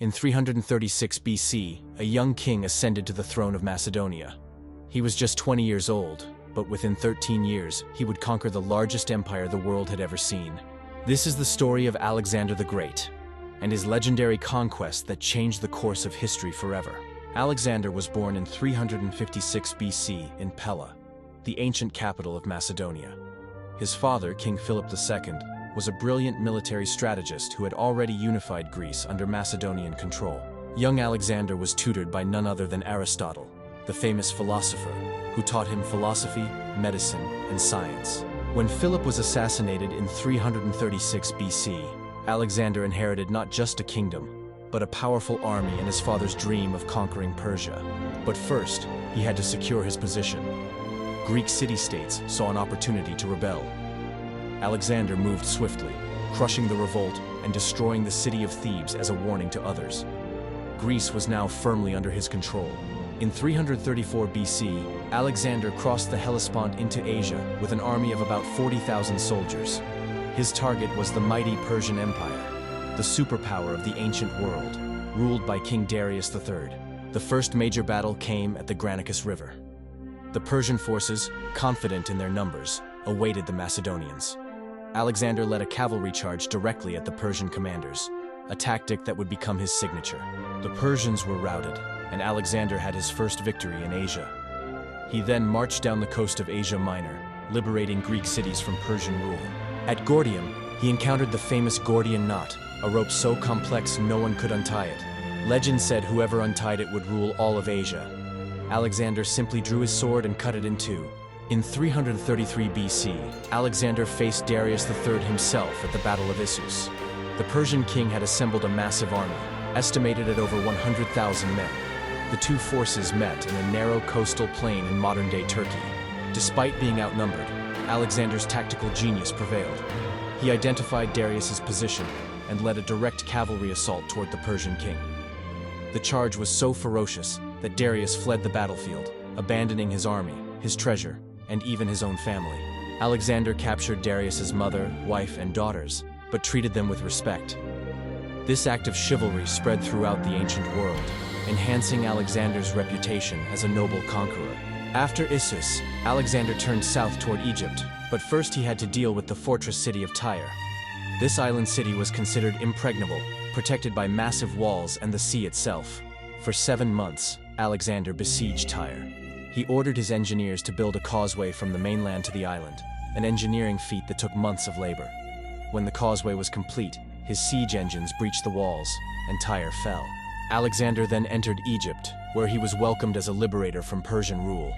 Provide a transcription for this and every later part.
In 336 BC, a young king ascended to the throne of Macedonia. He was just 20 years old, but within 13 years, he would conquer the largest empire the world had ever seen. This is the story of Alexander the Great, and his legendary conquest that changed the course of history forever. Alexander was born in 356 BC in Pella, the ancient capital of Macedonia. His father, King Philip II, was a brilliant military strategist who had already unified Greece under Macedonian control. Young Alexander was tutored by none other than Aristotle, the famous philosopher, who taught him philosophy, medicine, and science. When Philip was assassinated in 336 BC, Alexander inherited not just a kingdom, but a powerful army and his father's dream of conquering Persia. But first, he had to secure his position. Greek city-states saw an opportunity to rebel. Alexander moved swiftly, crushing the revolt and destroying the city of Thebes as a warning to others. Greece was now firmly under his control. In 334 BC, Alexander crossed the Hellespont into Asia with an army of about 40,000 soldiers. His target was the mighty Persian Empire, the superpower of the ancient world, ruled by King Darius III. The first major battle came at the Granicus River. The Persian forces, confident in their numbers, awaited the Macedonians. Alexander led a cavalry charge directly at the Persian commanders, a tactic that would become his signature. The Persians were routed, and Alexander had his first victory in Asia. He then marched down the coast of Asia Minor, liberating Greek cities from Persian rule. At Gordium, he encountered the famous Gordian knot, a rope so complex no one could untie it. Legend said whoever untied it would rule all of Asia. Alexander simply drew his sword and cut it in two. In 333 BC, Alexander faced Darius III himself at the Battle of Issus. The Persian king had assembled a massive army, estimated at over 100,000 men. The two forces met in a narrow coastal plain in modern-day Turkey. Despite being outnumbered, Alexander's tactical genius prevailed. He identified Darius's position and led a direct cavalry assault toward the Persian king. The charge was so ferocious that Darius fled the battlefield, abandoning his army, his treasure, and even his own family. Alexander captured Darius's mother, wife, and daughters, but treated them with respect. This act of chivalry spread throughout the ancient world, enhancing Alexander's reputation as a noble conqueror. After Issus, Alexander turned south toward Egypt, but first he had to deal with the fortress city of Tyre. This island city was considered impregnable, protected by massive walls and the sea itself. For 7 months, Alexander besieged Tyre. He ordered his engineers to build a causeway from the mainland to the island, an engineering feat that took months of labor. When the causeway was complete, his siege engines breached the walls, and Tyre fell. Alexander then entered Egypt, where he was welcomed as a liberator from Persian rule.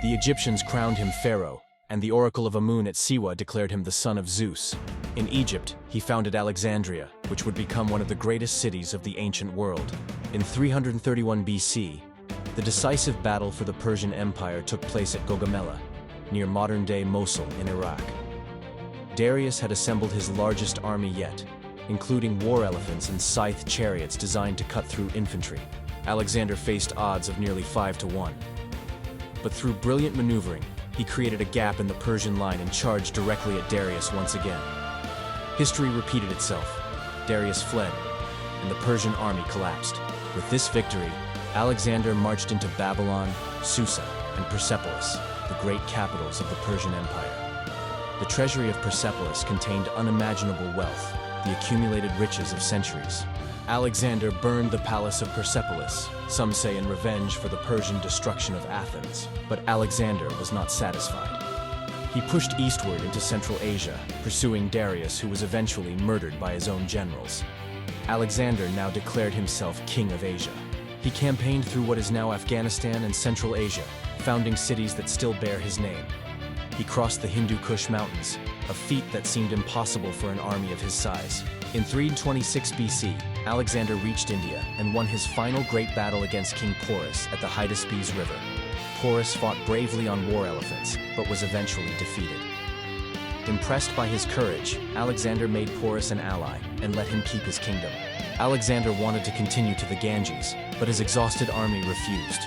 The Egyptians crowned him pharaoh, and the oracle of Amun at Siwa declared him the son of Zeus. In Egypt, he founded Alexandria, which would become one of the greatest cities of the ancient world. In 331 BC, the decisive battle for the Persian Empire took place at Gaugamela, near modern-day Mosul in Iraq. Darius had assembled his largest army yet, including war elephants and scythe chariots designed to cut through infantry. Alexander faced odds of nearly 5-1. But through brilliant maneuvering, he created a gap in the Persian line and charged directly at Darius once again. History repeated itself. Darius fled, and the Persian army collapsed. With this victory, Alexander marched into Babylon, Susa, and Persepolis, the great capitals of the Persian Empire. The treasury of Persepolis contained unimaginable wealth, the accumulated riches of centuries. Alexander burned the palace of Persepolis, some say in revenge for the Persian destruction of Athens, but Alexander was not satisfied. He pushed eastward into Central Asia, pursuing Darius, who was eventually murdered by his own generals. Alexander now declared himself king of Asia. He campaigned through what is now Afghanistan and Central Asia, founding cities that still bear his name. He crossed the Hindu Kush Mountains, a feat that seemed impossible for an army of his size. In 326 BC, Alexander reached India and won his final great battle against King Porus at the Hydaspes River. Porus fought bravely on war elephants, but was eventually defeated. Impressed by his courage, Alexander made Porus an ally and let him keep his kingdom. Alexander wanted to continue to the Ganges, but his exhausted army refused.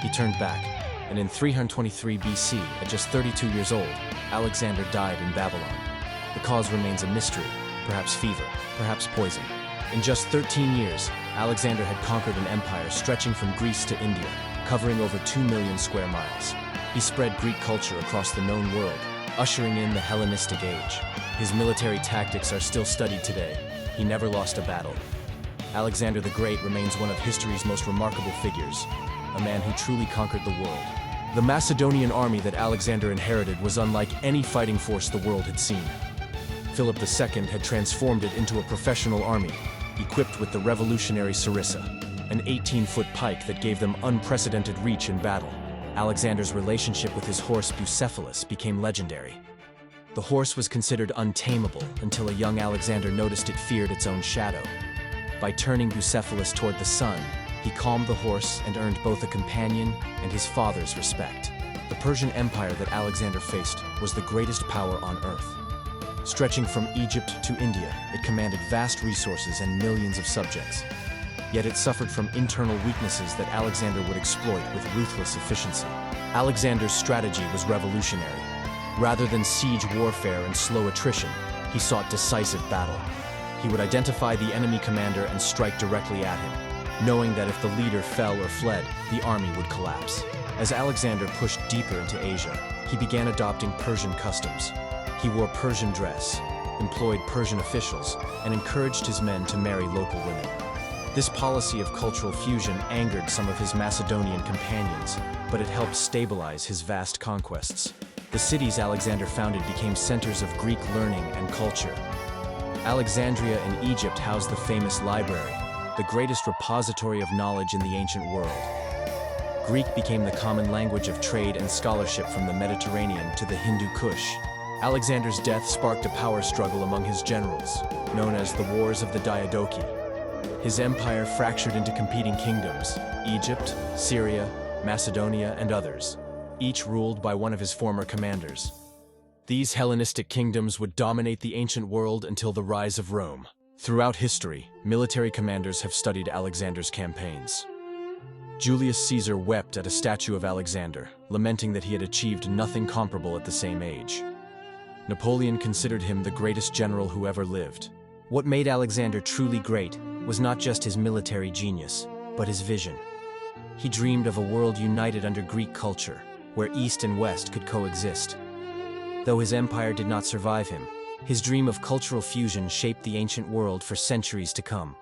He turned back, and in 323 BC, at just 32 years old, Alexander died in Babylon. The cause remains a mystery, perhaps fever, perhaps poison. In just 13 years, Alexander had conquered an empire stretching from Greece to India, covering over 2 million square miles. He spread Greek culture across the known world, ushering in the Hellenistic age. His military tactics are still studied today. He never lost a battle. Alexander the Great remains one of history's most remarkable figures, a man who truly conquered the world. The Macedonian army that Alexander inherited was unlike any fighting force the world had seen. Philip II had transformed it into a professional army, equipped with the revolutionary sarissa, an 18-foot pike that gave them unprecedented reach in battle. Alexander's relationship with his horse Bucephalus became legendary. The horse was considered untamable until a young Alexander noticed it feared its own shadow. By turning Bucephalus toward the sun, he calmed the horse and earned both a companion and his father's respect. The Persian Empire that Alexander faced was the greatest power on earth. Stretching from Egypt to India, it commanded vast resources and millions of subjects. Yet it suffered from internal weaknesses that Alexander would exploit with ruthless efficiency. Alexander's strategy was revolutionary. Rather than siege warfare and slow attrition, he sought decisive battle. He would identify the enemy commander and strike directly at him, knowing that if the leader fell or fled, the army would collapse. As Alexander pushed deeper into Asia, he began adopting Persian customs. He wore Persian dress, employed Persian officials, and encouraged his men to marry local women. This policy of cultural fusion angered some of his Macedonian companions, but it helped stabilize his vast conquests. The cities Alexander founded became centers of Greek learning and culture. Alexandria in Egypt housed the famous library, the greatest repository of knowledge in the ancient world. Greek became the common language of trade and scholarship from the Mediterranean to the Hindu Kush. Alexander's death sparked a power struggle among his generals, known as the Wars of the Diadochi. His empire fractured into competing kingdoms, Egypt, Syria, Macedonia, and others, each ruled by one of his former commanders. These Hellenistic kingdoms would dominate the ancient world until the rise of Rome. Throughout history, military commanders have studied Alexander's campaigns. Julius Caesar wept at a statue of Alexander, lamenting that he had achieved nothing comparable at the same age. Napoleon considered him the greatest general who ever lived. What made Alexander truly great was not just his military genius, but his vision. He dreamed of a world united under Greek culture, where East and West could coexist. Though his empire did not survive him, his dream of cultural fusion shaped the ancient world for centuries to come.